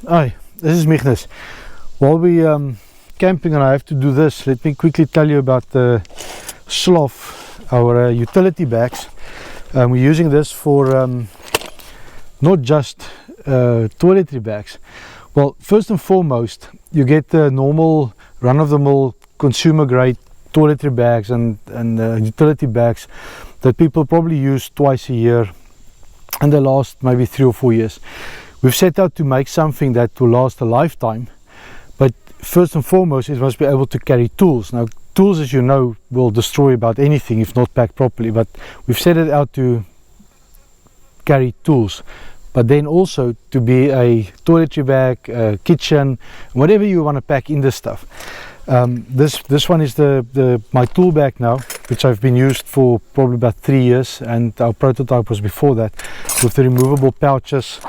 Hi, this is Michnes. While we camping and I have to do this, let me quickly tell you about the Sloth, our utility bags. We're using this for not just toiletry bags. Well, first and foremost, you get the normal run-of-the-mill consumer grade toiletry bags and utility bags that people probably use twice a year, and they last maybe 3 or 4 years. We've set out to make something that will last a lifetime, but first and foremost, it must be able to carry tools. Now, tools, as you know, will destroy about anything if not packed properly, but we've set it out to carry tools, but then also to be a toiletry bag, a kitchen, whatever you want to pack in this stuff. This one is my tool bag now, which I've been used for probably about 3 years, and our prototype was before that, with the removable pouches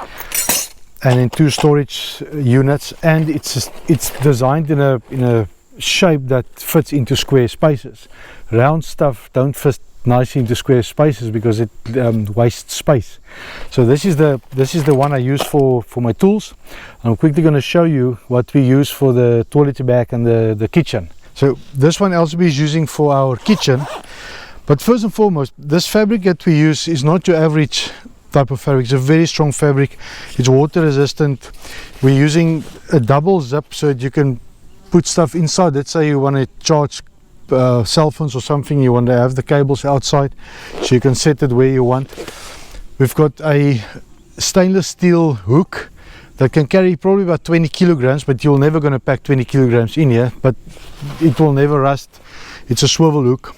and in 2 storage units, and it's designed in a shape that fits into square spaces. Round stuff don't fit nicely into square spaces because it wastes space. So this is the one I use for my tools. I'm quickly going to show you what we use for the toiletry bag and the kitchen. So this one LCB is using for our kitchen, but first and foremost, this fabric that we use is not your average type of fabric. It's a very strong fabric. It's water resistant. We're using a double zip so that you can put stuff inside. Let's say you want to charge cell phones or something, you want to have the cables outside, so you can set it where you want. We've got a stainless steel hook that can carry probably about 20 kilograms, but you're never going to pack 20 kilograms in here, but it will never rust. It's a swivel hook.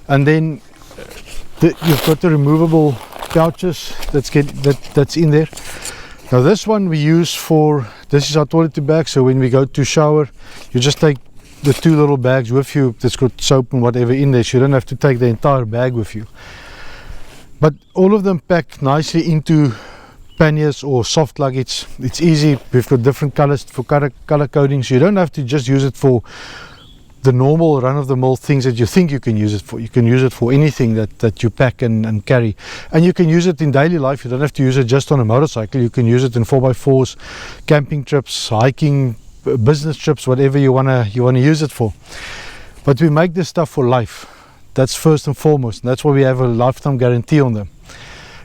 And then you've got the removable pouches that's in there. Now this one we use for, this is our toiletry bag, so when we go to shower, you just take the 2 little bags with you that's got soap and whatever in there, so you don't have to take the entire bag with you. But all of them pack nicely into panniers or soft luggage. It's easy. We've got different colors for color coding, so you don't have to just use it for the normal run-of-the-mill things that you think you can use it for. You can use it for anything that you pack and carry, and you can use it in daily life. You don't have to use it just on a motorcycle. You can use it in 4x4s, camping trips, hiking, business trips, whatever you wanna use it for. But we make this stuff for life. That's first and foremost, and that's why we have a lifetime guarantee on them.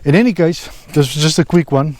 In any case, this was just a quick one.